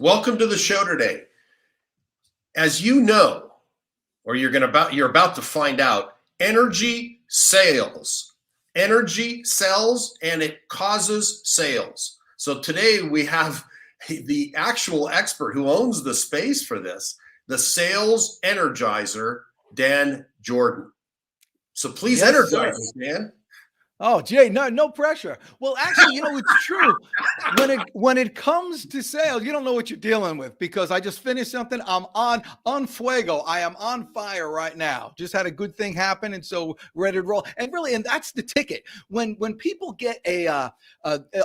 Welcome to the show today. As you know, or you're about to find out, energy sells. Energy sells and it causes sales. So today we have the actual expert who owns the space for this, the sales energizer, Dan Jourdan. So please energize us, Dan. Oh, Jay, no pressure. Well, actually, it's true. When it comes to sales, you don't know what you're dealing with because I just finished something. I'm on fuego. I am on fire right now. Just had a good thing happen, and so ready to roll. And that's the ticket. When people get a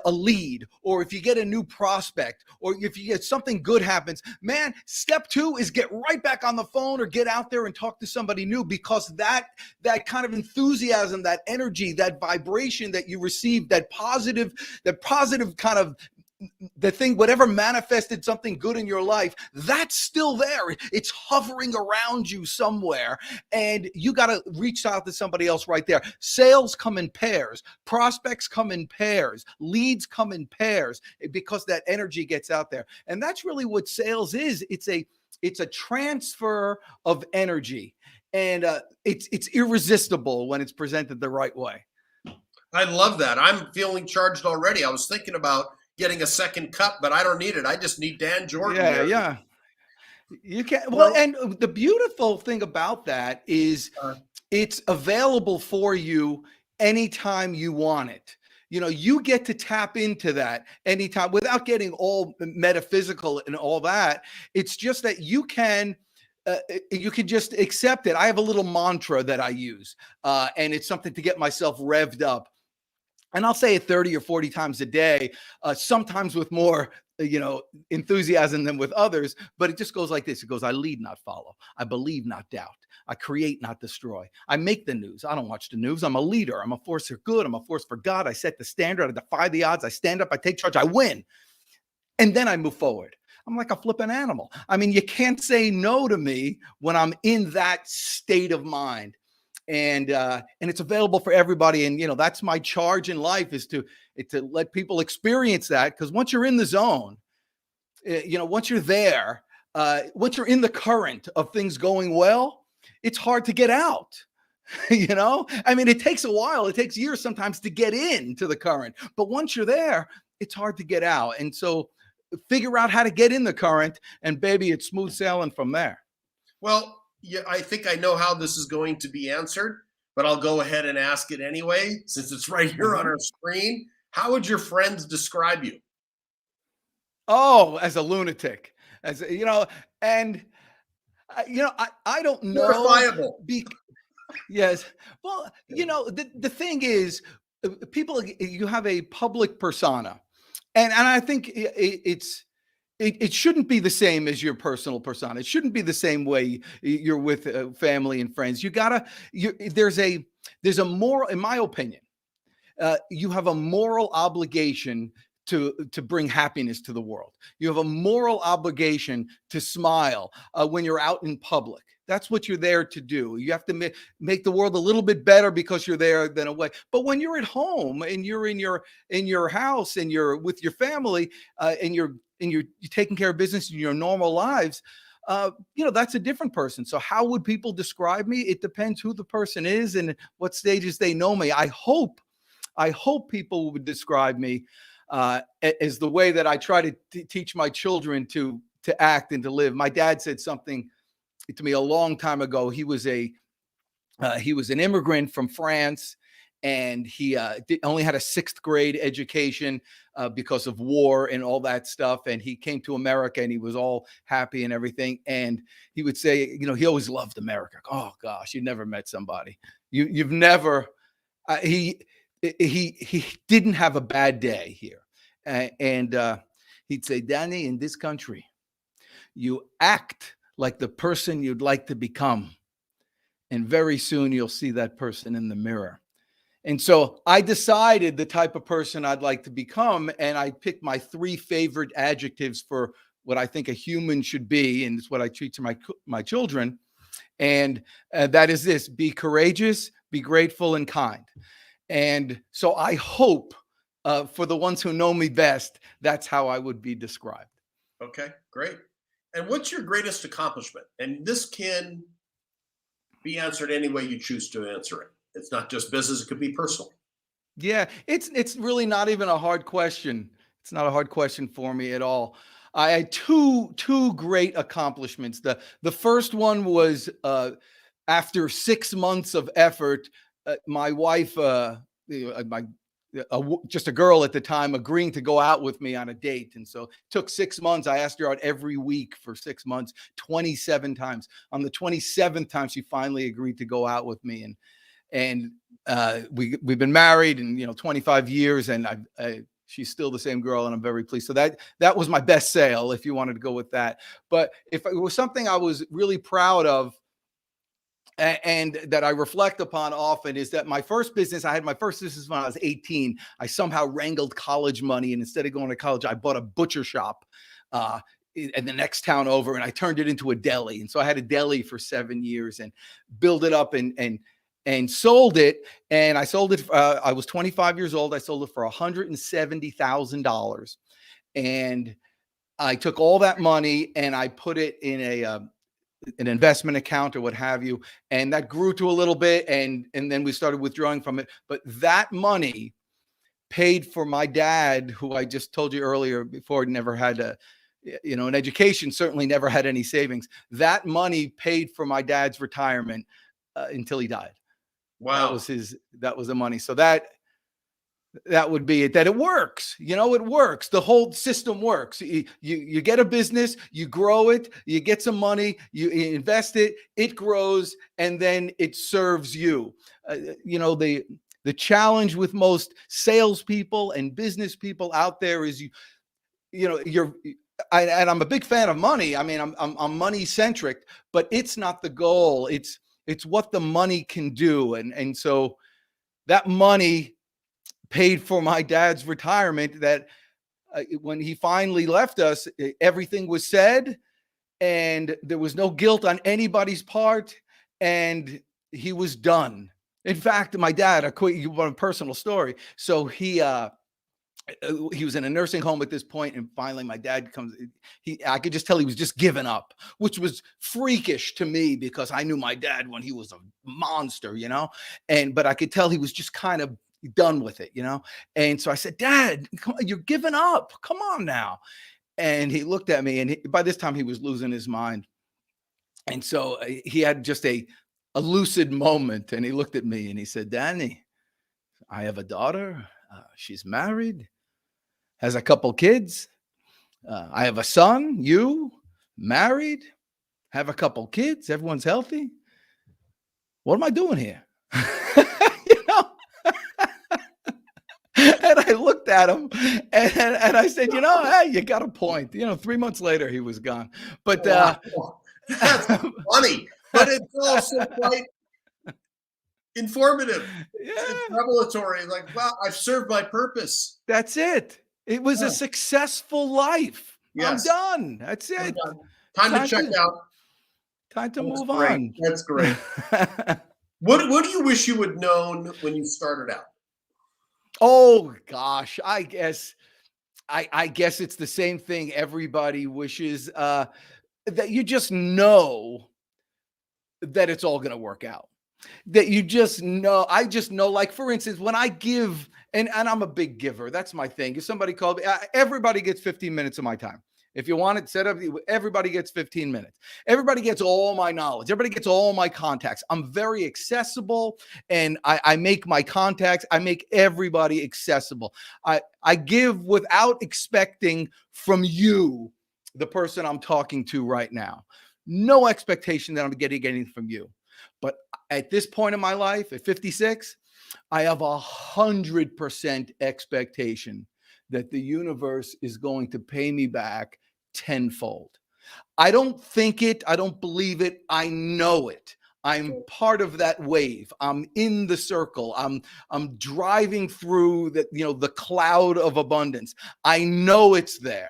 lead, or if you get a new prospect, or if you get something good happens, man, step 2 is get right back on the phone or get out there and talk to somebody new because that kind of enthusiasm, that energy, that vibration that you receive, that positive kind of the thing, whatever manifested something good in your life, that's still there. It's hovering around you somewhere, and you got to reach out to somebody else right there. Sales come in pairs, prospects come in pairs, leads come in pairs because that energy gets out there. And that's really what sales is. It's a transfer of energy, and it's irresistible when it's presented the right way. I love that. I'm feeling charged already. I was thinking about getting a second cup, but I don't need it. I just need Dan Jourdan. Yeah. You can. Well, and the beautiful thing about that is it's available for you anytime you want it. You get to tap into that anytime without getting all metaphysical and all that. It's just that you can just accept it. I have a little mantra that I use, and it's something to get myself revved up. And I'll say it 30 or 40 times a day, sometimes with more, enthusiasm than with others. But it just goes like this. It goes, I lead, not follow. I believe, not doubt. I create, not destroy. I make the news. I don't watch the news. I'm a leader. I'm a force for good. I'm a force for God. I set the standard. I defy the odds. I stand up. I take charge. I win. And then I move forward. I'm like a flipping animal. I mean, you can't say no to me when I'm in that state of mind. And it's available for everybody. And, that's my charge in life is to let people experience that. Because once you're in the zone, once you're there, once you're in the current of things going well, it's hard to get out. I mean, it takes a while. It takes years sometimes to get into the current. But once you're there, it's hard to get out. And so figure out how to get in the current, and baby, it's smooth sailing from there. Well, yeah, I think I know how this is going to be answered, but I'll go ahead and ask it anyway, since it's right here on our screen. How would your friends describe you? Oh, as a lunatic, I don't know. Verifiable. Yes. Well, the thing is, people, you have a public persona, and I think it shouldn't be the same as your personal persona. It shouldn't be the same way you're with family and friends. There's a moral, in my opinion, you have a moral obligation to bring happiness to the world. You have a moral obligation to smile when you're out in public. That's what you're there to do. You have to make the world a little bit better because you're there than away. But when you're at home and you're in your house and you're with your family and you're taking care of business in your normal lives, that's a different person. So how would people describe me? It depends who the person is and what stages they know me. I hope people would describe me as the way that I try to teach my children to act and to live. My dad said something to me a long time ago. He was an immigrant from France, and he only had a 6th grade education because of war and all that stuff. And he came to America and he was all happy and everything. And he would say, he always loved America. Oh gosh, you never met somebody. You've never, he didn't have a bad day here. And he'd say, Danny, in this country, you act like the person you'd like to become. And very soon you'll see that person in the mirror. And so I decided the type of person I'd like to become, and I picked my 3 favorite adjectives for what I think a human should be, and it's what I teach to my children. And that is this: be courageous, be grateful, and kind. And so I hope for the ones who know me best, that's how I would be described. Okay, great. And what's your greatest accomplishment? And this can be answered any way you choose to answer it. It's not just business, it could be personal. Yeah, it's really not even a hard question. It's not a hard question for me at all. I had two great accomplishments. The first one was after 6 months of effort, my wife, my just a girl at the time, agreeing to go out with me on a date. And so it took 6 months. I asked her out every week for 6 months, 27 times. On the 27th time, she finally agreed to go out with me. And we've been married and 25 years, and she's still the same girl, and I'm very pleased. So that was my best sale, if you wanted to go with that. But if it was something I was really proud of, and that I reflect upon often, is that I had my first business when I was 18. I somehow wrangled college money, and instead of going to college, I bought a butcher shop in the next town over, and I turned it into a deli. And so I had a deli for 7 years and built it up and sold it. And I sold it. I was 25 years old. I sold it for $170,000. And I took all that money and I put it in an investment account or what have you. And that grew to a little bit. And then we started withdrawing from it. But that money paid for my dad, who I just told you earlier before, never had an education, certainly never had any savings. That money paid for my dad's retirement until he died. Wow. That was the money. So that would be it. That it works. It works. The whole system works. You get a business, you grow it, you get some money, you invest it, it grows, and then it serves you. The challenge with most salespeople and business people out there is and I'm a big fan of money. I mean, I'm money centric, but it's not the goal. It's what the money can do. And so that money paid for my dad's retirement, that when he finally left us, everything was said and there was no guilt on anybody's part, and he was done. In fact, my dad, a personal story. So he was in a nursing home at this point, and finally my dad comes. I could just tell he was just giving up, which was freakish to me because I knew my dad when he was a monster, but I could tell he was just kind of done with it, And so I said, "Dad, you're giving up. Come on now." And he looked at me, and by this time he was losing his mind. And so he had just a lucid moment, and he looked at me and he said, "Danny, I have a daughter. She's married, has a couple kids. I have a son, you, married, have a couple kids. Everyone's healthy. What am I doing here?" And I looked at him and I said, "Hey, you got a point." 3 months later, he was gone. But that's funny, but it's also quite informative. Yeah. It's revelatory. Like, wow, I've served my purpose. That's it. It was a successful life. Yes. I'm done. That's it. Time to check out. Time to move great. on. That's great. What do you wish you had known when you started out? Oh gosh, I guess it's the same thing everybody wishes, that you just know that it's all going to work out. That you just know. I just know, like, for instance, when I give, and I'm a big giver. That's my thing. If somebody called me, everybody gets 15 minutes of my time. If you want it set up, everybody gets 15 minutes. Everybody gets all my knowledge. Everybody gets all my contacts. I'm very accessible, and I make my contacts. I make everybody accessible. I give without expecting from you, the person I'm talking to right now. No expectation that I'm getting anything from you. But at this point in my life, at 56, I have 100% expectation that the universe is going to pay me back tenfold. I don't think it. I don't believe it. I know it. I'm part of that wave. I'm in the circle. I'm driving through the cloud of abundance. I know it's there.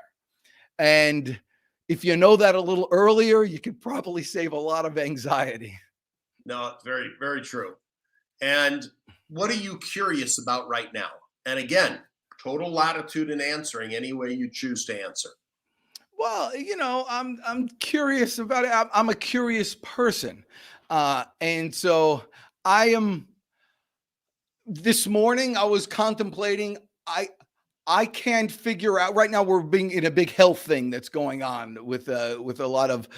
And if you know that a little earlier, you could probably save a lot of anxiety. No, it's very, very true. And what are you curious about right now? And again, total latitude in answering any way you choose to answer. Well, I'm curious about it. I'm a curious person, and so I am. This morning, I was contemplating. I can't figure out right now. We're being in a big health thing that's going on with a lot of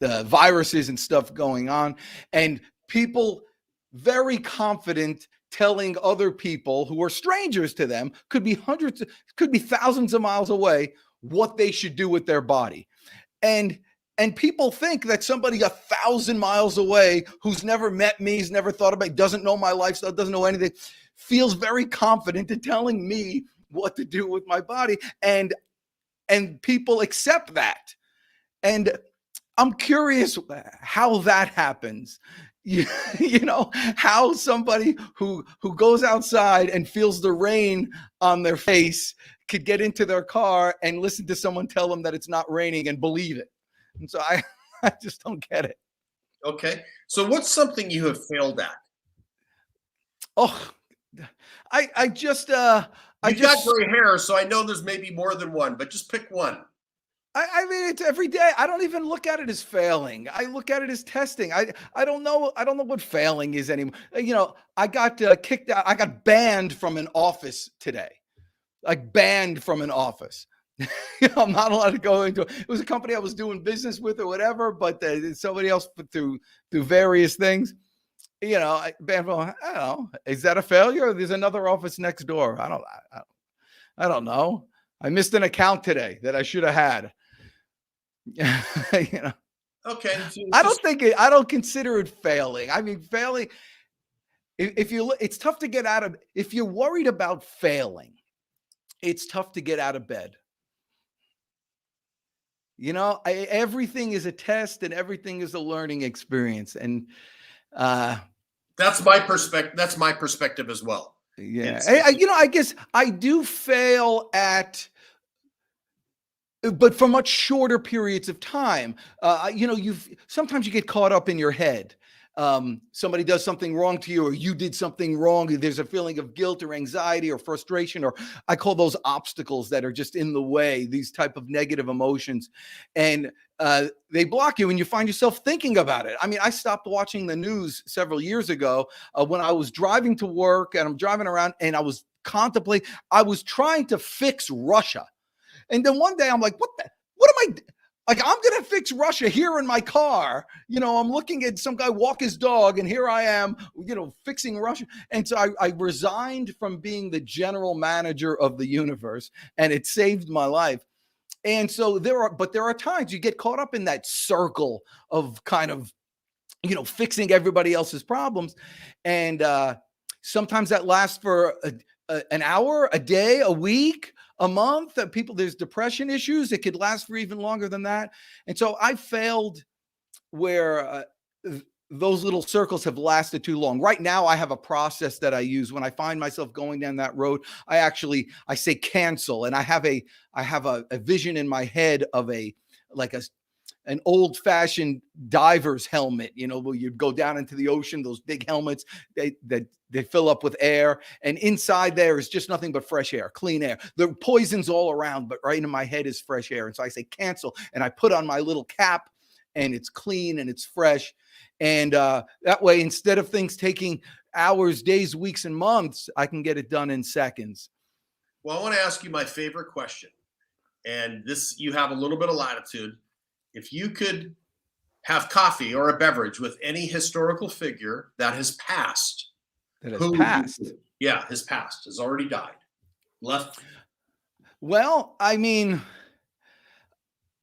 viruses and stuff going on, and people very confident telling other people who are strangers to them, could be hundreds, could be thousands of miles away, what they should do with their body. And people think that somebody 1,000 miles away who's never met me, has never thought about, doesn't know my lifestyle, doesn't know anything, feels very confident in telling me what to do with my body. And people accept that. And I'm curious how that happens. How somebody who goes outside and feels the rain on their face could get into their car and listen to someone tell them that it's not raining and believe it. And so I just don't get it. Okay. So what's something you have failed at? Oh, I just You've got gray hair, so I know there's maybe more than one, but just pick one. I mean, it's every day. I don't even look at it as failing. I look at it as testing. I don't know. I don't know what failing is anymore. I got kicked out. I got banned from an office today. Like banned from an office. I'm not allowed to go into it. It was a company I was doing business with or whatever, but somebody else put through various things. Banned from. I don't know. Is that a failure? There's another office next door. I don't know. I missed an account today that I should have had. Okay. I don't consider it failing. I mean, failing. If you look, it's tough to get out of. If you're worried about failing, it's tough to get out of bed. Everything is a test and everything is a learning experience. And that's my perspective. That's my perspective as well. Yeah. I guess I do fail at, but for much shorter periods of time. Sometimes you get caught up in your head. Somebody does something wrong to you, or you did something wrong. There's a feeling of guilt or anxiety or frustration, or I call those obstacles that are just in the way, these type of negative emotions. And they block you and you find yourself thinking about it. I mean, I stopped watching the news several years ago when I was driving to work, and I'm driving around and I was trying to fix Russia. And then one day I'm like, what am I like, I'm going to fix Russia here in my car. I'm looking at some guy walk his dog, and here I am, fixing Russia. And so I resigned from being the general manager of the universe, and it saved my life. And so there are times you get caught up in that circle of kind of, fixing everybody else's problems. And sometimes that lasts for an hour, a day, a week, a month. There's depression issues. It could last for even longer than that. And so I failed where those little circles have lasted too long. Right now, I have a process that I use when I find myself going down that road. I say cancel, and I have a vision in my head of an old-fashioned diver's helmet, where you'd go down into the ocean, those big helmets, they fill up with air, and inside there is just nothing but fresh air, clean air. The poison's all around, but right in my head is fresh air. And so I say cancel, and I put on my little cap, and it's clean and it's fresh. And that way, instead of things taking hours, days, weeks, and months, I can get it done in seconds. Well, I want to ask you my favorite question. And you have a little bit of latitude. If you could have coffee or a beverage with any historical figure that has passed. Has passed, has already died. Left. Well, I mean,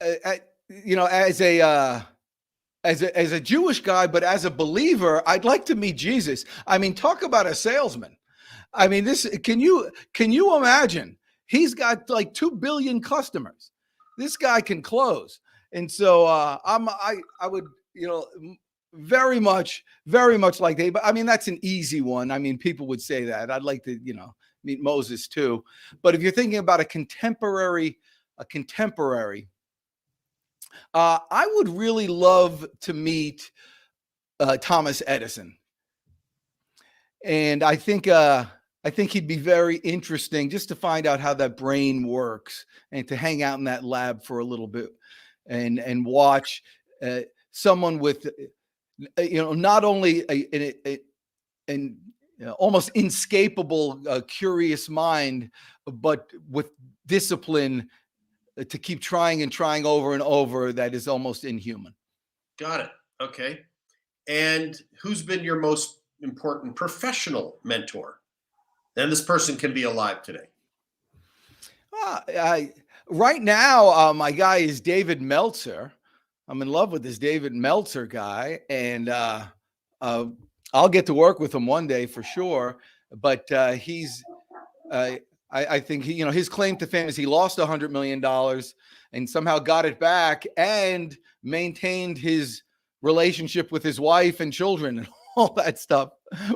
as a Jewish guy, but as a believer, I'd like to meet Jesus. I mean, talk about a salesman. I mean, can you imagine? He's got like 2 billion customers. This guy can close. And so I would, very much like that. But I mean, that's an easy one. I mean, people would say that. I'd like to, meet Moses too. But if you're thinking about a contemporary, I would really love to meet Thomas Edison. And I think I think he'd be very interesting just to find out how that brain works and to hang out in that lab for a little bit and watch someone with, not only an almost inescapable, curious mind, but with discipline to keep trying and trying over and over that is almost inhuman. Got it. Okay. And who's been your most important professional mentor? And this person can be alive today. Right now, my guy is David Meltzer. I'm in love with this David Meltzer guy, and I'll get to work with him one day for sure. But I think his claim to fame is he lost $100 million and somehow got it back and maintained his relationship with his wife and children and all that stuff,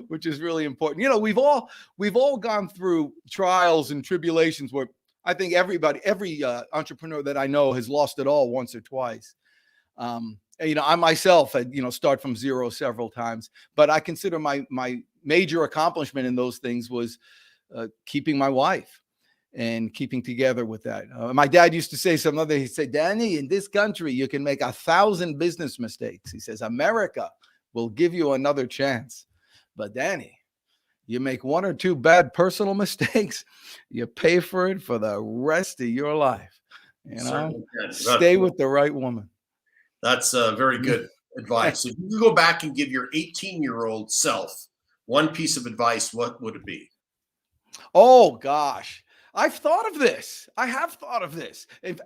which is really important. We've all gone through trials and tribulations where I think every entrepreneur that I know has lost it all once or twice. I myself had, start from zero several times, but I consider my major accomplishment in those things was keeping my wife and keeping together with that. My dad used to say he'd say, Danny, in this country, you can make 1,000 business mistakes. He says, America will give you another chance. But Danny, you make one or two bad personal mistakes, you pay for it for the rest of your life. Stay with the right woman. That's very good advice. If you go back and give your 18-year-old self one piece of advice, what would it be? Oh gosh, I've thought of this. I have thought of this, and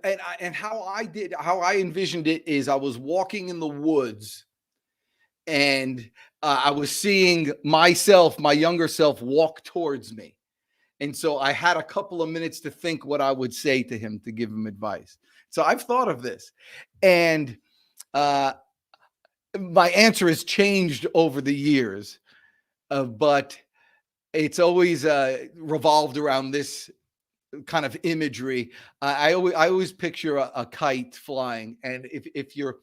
how I envisioned it is I was walking in the woods, and I was seeing myself, my younger self, walk towards me, and so I had a couple of minutes to think what I would say to him to give him advice. So I've thought of this, and my answer has changed over the years, but it's always revolved around this kind of imagery. I always picture a kite flying, and if you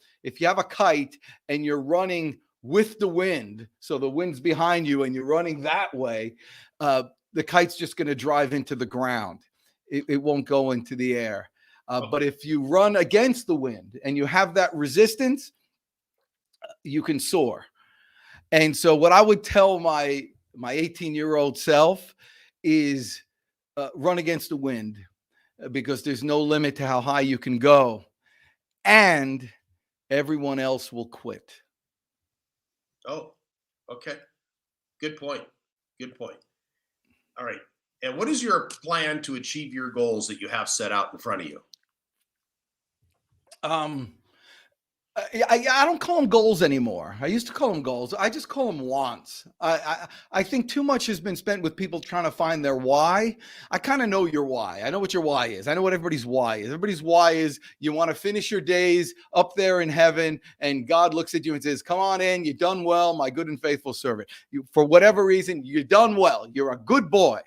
have a kite and you're running with the wind, so the wind's behind you and you're running that way, the kite's just going to drive into the ground. It won't go into the air. But if you run against the wind and you have that resistance, you can soar. And so what I would tell my 18-year-old self is run against the wind, because there's no limit to how high you can go, and everyone else will quit. Oh, okay. Good point. Good point. All right. And what is your plan to achieve your goals that you have set out in front of you? I don't call them goals anymore. I used to call them goals. I just call them wants. I think too much has been spent with people trying to find their why. I kind of know your why. I know what your why is. I know what everybody's why is. Everybody's why is you want to finish your days up there in heaven, and God looks at you and says, come on in, you've done well, my good and faithful servant. For whatever reason, you've done well. You're a good boy.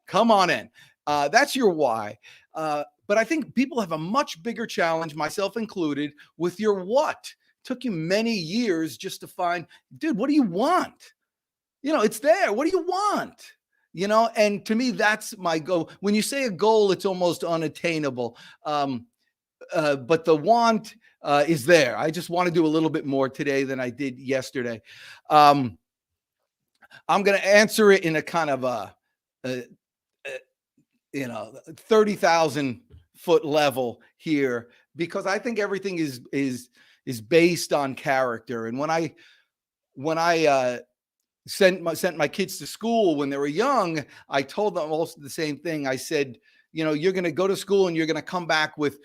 Come on in. That's your why. But I think people have a much bigger challenge, myself included, with your what. It took you many years just to find, dude, what do you want? It's there. What do you want? And to me, that's my goal. When you say a goal, it's almost unattainable. But the want is there. I just want to do a little bit more today than I did yesterday. I'm going to answer it in a kind of 30,000 foot level here, because I think everything is based on character. And when I sent my kids to school when they were young, I told them also the same thing. I said, you're going to go to school and you're going to come back with,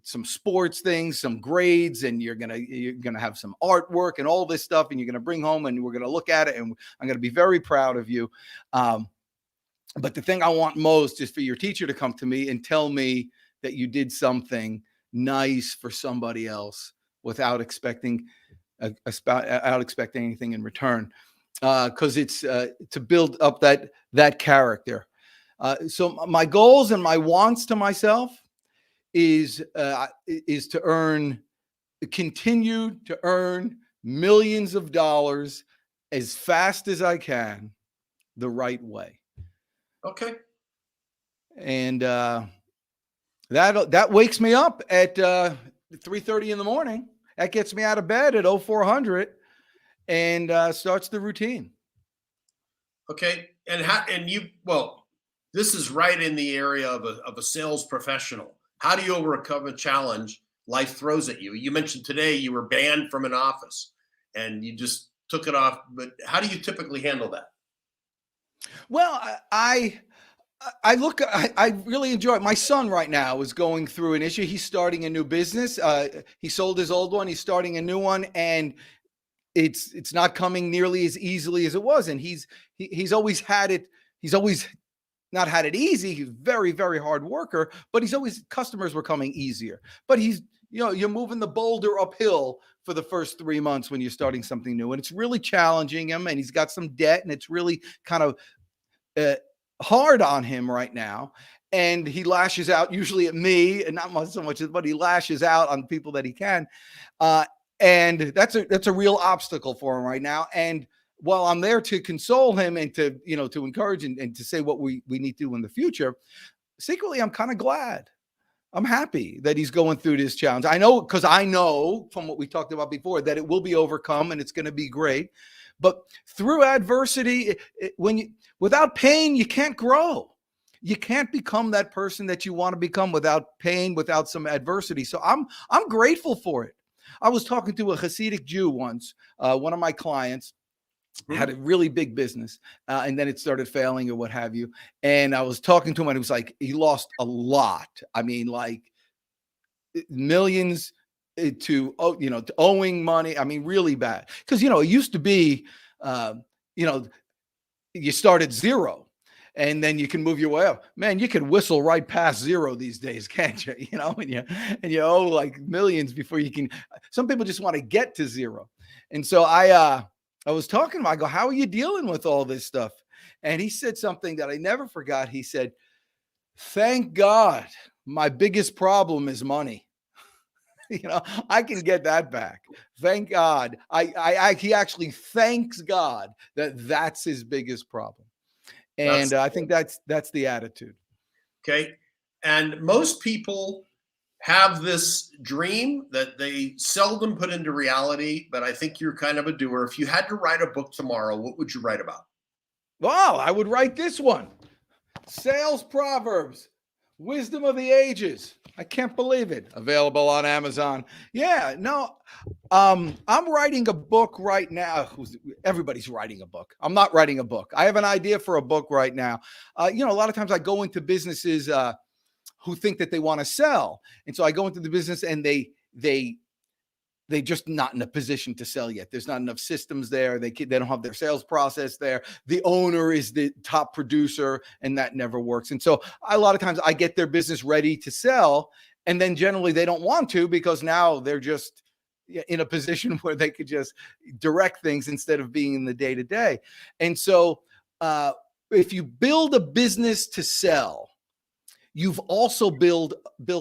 some sports things, some grades, and you're going to have some artwork and all this stuff, and you're going to bring home and we're going to look at it, and I'm going to be very proud of you. But the thing I want most is for your teacher to come to me and tell me that you did something nice for somebody else without expecting anything in return, because it's to build up that character. So my goals and my wants to myself is to continue to earn millions of dollars as fast as I can, the right way. Okay. And that wakes me up at 3:30 in the morning. That gets me out of bed at 0400 and starts the routine. Okay. And well, this is right in the area of a sales professional. How do you overcome a challenge life throws at you? You mentioned today you were banned from an office and you just took it off, but how do you typically handle that? Well, I really enjoy it. My son right now is going through an issue. He's starting a new business. He sold his old one. He's starting a new one, and it's not coming nearly as easily as it was. And he's always had it. He's always not had it easy. He's very, very hard worker, but customers were coming easier. But you're moving the boulder uphill for the first 3 months when you're starting something new. And it's really challenging him, and he's got some debt, and it's really kind of hard on him right now. And he lashes out usually at me, and not much so much, but he lashes out on people that he can. And that's a real obstacle for him right now. And while I'm there to console him and to encourage and to say what we need to do in the future, secretly, I'm kind of glad. I'm happy that he's going through this challenge. I know, because I know from what we talked about before that it will be overcome and it's going to be great. But through adversity, without pain, you can't grow. You can't become that person that you want to become without pain, without some adversity. So I'm grateful for it. I was talking to a Hasidic Jew once, one of my clients. Had a really big business, and then it started failing or what have you. And I was talking to him, and it was like he lost a lot. I mean, like millions to owing money. I mean, really bad. Because it used to be, you start at zero, and then you can move your way up. Man, you can whistle right past zero these days, can't you? And you owe like millions before you can. Some people just want to get to zero, and so I was talking to him. I go, how are you dealing with all this stuff? And he said something that I never forgot. He said, thank God my biggest problem is money. I can get that back. Thank God. He actually thanks God that's his biggest problem. And I think that's the attitude. Okay. And most people have this dream that they seldom put into reality, but I think you're kind of a doer. If you had to write a book tomorrow, what would you write about? Well, I would write this one. Sales Proverbs, Wisdom of the Ages. I can't believe it. Available on Amazon. Yeah, no, I'm writing a book right now. Everybody's writing a book. I'm not writing a book. I have an idea for a book right now. A lot of times I go into businesses who think that they want to sell. And so I go into the business and they just not in a position to sell yet. There's not enough systems there. They don't have their sales process there. The owner is the top producer, and that never works. And so a lot of times I get their business ready to sell, and then generally they don't want to because now they're just in a position where they could just direct things instead of being in the day-to-day. And so if you build a business to sell, you've also built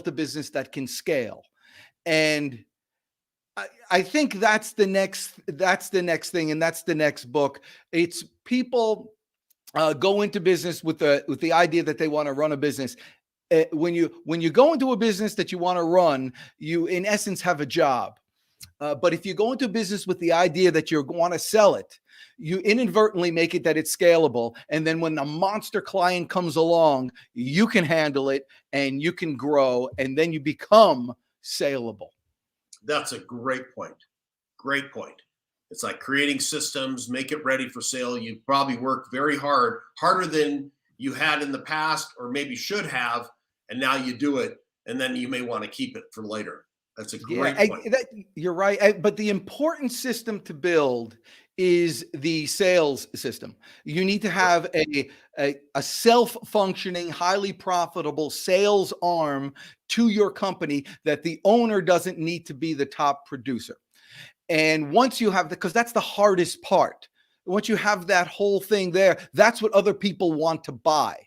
a business that can scale. And I think that's the next thing. And that's the next book. It's people go into business with the idea that they want to run a business. When you go into a business that you want to run, you in essence have a job. But if you go into business with the idea that you want to sell it, you inadvertently make it that it's scalable. And then when a monster client comes along, you can handle it and you can grow, and then you become saleable. That's a great point. Great point. It's like creating systems, make it ready for sale. You probably worked very hard, harder than you had in the past or maybe should have, and now you do it, and then you may want to keep it for later. That's a great point. You're right. But the important system to build is the sales system. You need to have a self-functioning, highly profitable sales arm to your company that the owner doesn't need to be the top producer. And once you have because that's the hardest part. Once you have that whole thing there, that's what other people want to buy.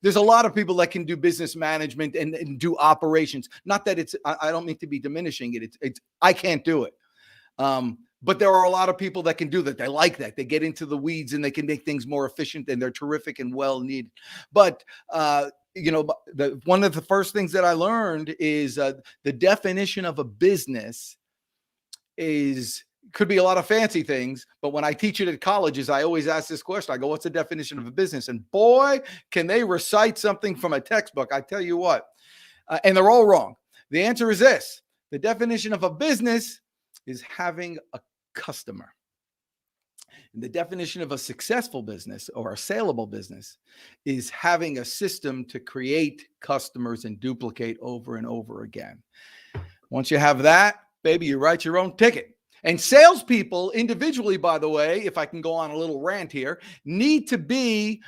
There's a lot of people that can do business management and do operations. Not that I don't mean to be diminishing it. It's I can't do it. But there are a lot of people that can do that. They like that. They get into the weeds and they can make things more efficient, and they're terrific and well needed. But one of the first things that I learned is the definition of a business could be a lot of fancy things, but when I teach it at colleges, I always ask this question. I go, what's the definition of a business? And boy, can they recite something from a textbook. I tell you what, and they're all wrong. The answer is this. The definition of a business is having a customer. And the definition of a successful business or a saleable business is having a system to create customers and duplicate over and over again. Once you have that, baby, you write your own ticket. And salespeople individually, by the way, if I can go on a little rant here, need to be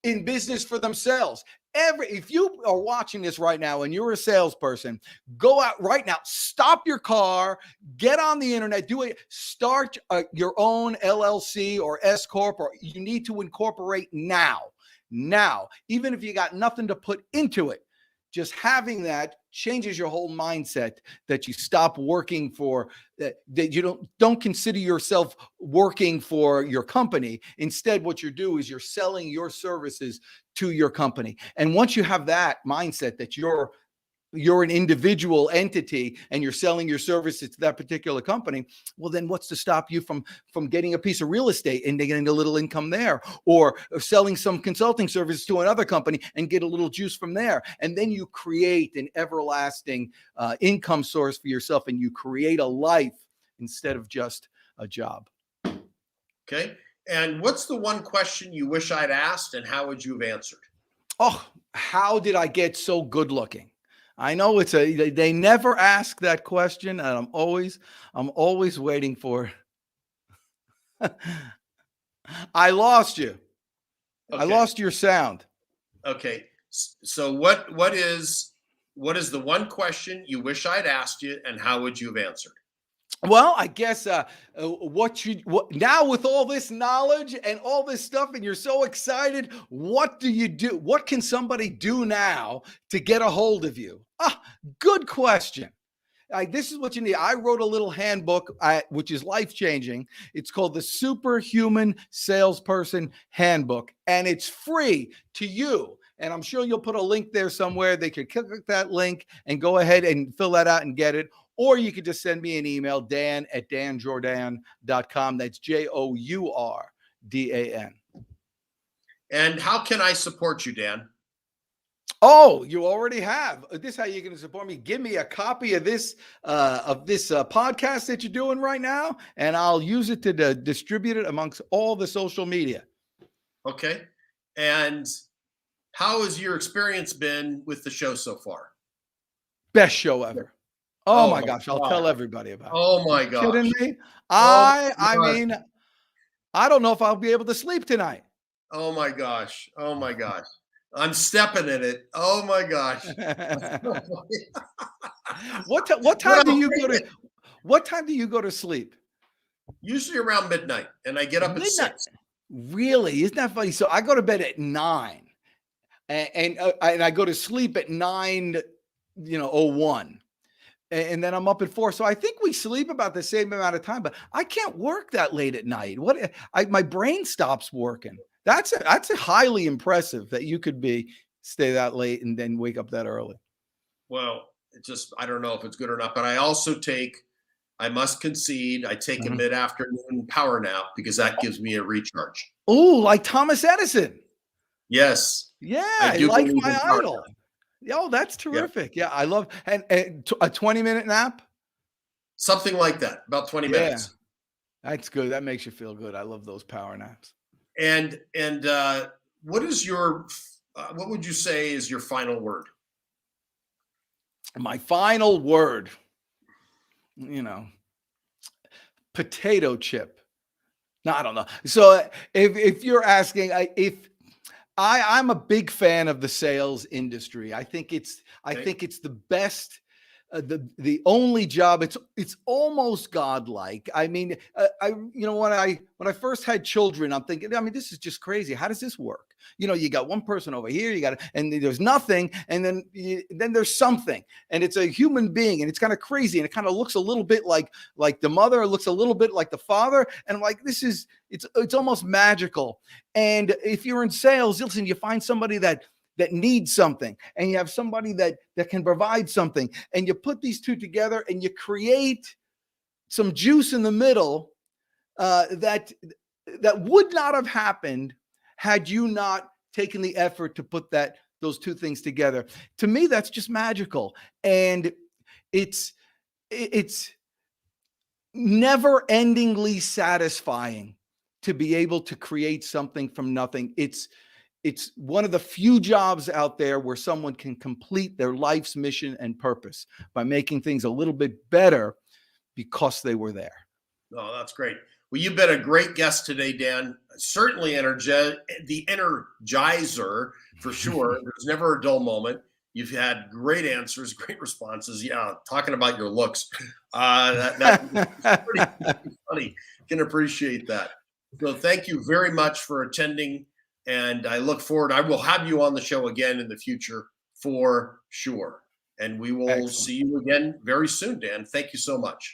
in business for themselves. If you are watching this right now and you're a salesperson, go out right now, stop your car, get on the internet, do it, start your own LLC or S Corp, or you need to incorporate now, even if you got nothing to put into it. Just having that changes your whole mindset, that you stop working for that you don't consider yourself working for your company. Instead, what you do is you're selling your services to your company. And once you have that mindset that you're an individual entity and you're selling your services to that particular company, well, then what's to stop you from getting a piece of real estate and getting a little income there, or selling some consulting services to another company and get a little juice from there? And then you create an everlasting income source for yourself, and you create a life instead of just a job. Okay. And what's the one question you wish I'd asked, and how would you have answered? Oh, how did I get so good looking? I know they never ask that question, and I'm always waiting for it. I lost you. Okay. I lost your sound. Okay. So what is the one question you wish I'd asked you, and how would you have answered? Well, I guess now with all this knowledge and all this stuff, and you're so excited, what do you do? What can somebody do now to get a hold of you? Good question. This is what you need. I wrote a little handbook, which is life-changing. It's called the Superhuman Salesperson Handbook, and it's free to you. And I'm sure you'll put a link there somewhere. They could click that link and go ahead and fill that out and get it. Or you could just send me an email, dan@danjourdan.com. That's JOURDAN. And how can I support you, Dan? Oh, you already have. This is how you're going to support me. Give me a copy of this podcast that you're doing right now, and I'll use it to distribute it amongst all the social media. Okay. And how has your experience been with the show so far? Best show ever. Oh my gosh. I'll tell everybody about it. Oh my gosh. Kidding me? I mean, I don't know if I'll be able to sleep tonight. Oh my gosh. Oh my gosh. I'm stepping in it. Oh my gosh. What time do you go to sleep? Usually around midnight, and I get up at 6. Really? Isn't that funny? So I go to bed at 9, and I go to sleep at 9:01. And then I'm up at 4. So I think we sleep about the same amount of time, but I can't work that late at night. My brain stops working. That's highly impressive that you could stay that late and then wake up that early. Well, I don't know if it's good or not, but I must concede, I take a mid-afternoon power nap because that gives me a recharge. Oh, like Thomas Edison. Yes. Yeah, I like my idol. Oh, that's terrific. Yeah, I love and a 20-minute nap. Something like that, about 20 minutes. That's good. That makes you feel good. I love those power naps. And what would you say is your final word? My final word, potato chip. No, I don't know. So if you're asking, I'm a big fan of the sales industry. I think it's the best the only job. It's almost godlike. I mean, when I first had children, I'm thinking, I mean, this is just crazy. How does this work? You got one person over here, and there's nothing, and then there's something, and it's a human being, and it's kind of crazy, and it kind of looks a little bit like the mother, it looks a little bit like the father, and I'm like, it's almost magical. And if you're in sales, listen, you find somebody that needs something, and you have somebody that can provide something, and you put these two together and you create some juice in the middle that would not have happened had you not taken the effort to put those two things together. To me, that's just magical. And it's never endingly satisfying to be able to create something from nothing. It's one of the few jobs out there where someone can complete their life's mission and purpose by making things a little bit better because they were there. Oh, that's great. Well, you've been a great guest today, Dan. Certainly the energizer for sure. There's never a dull moment. You've had great answers, great responses. Yeah, talking about your looks, that's pretty funny. Can appreciate that. So thank you very much for attending. And I look forward. I will have you on the show again in the future for sure. And we will see you again very soon, Dan. Thank you so much.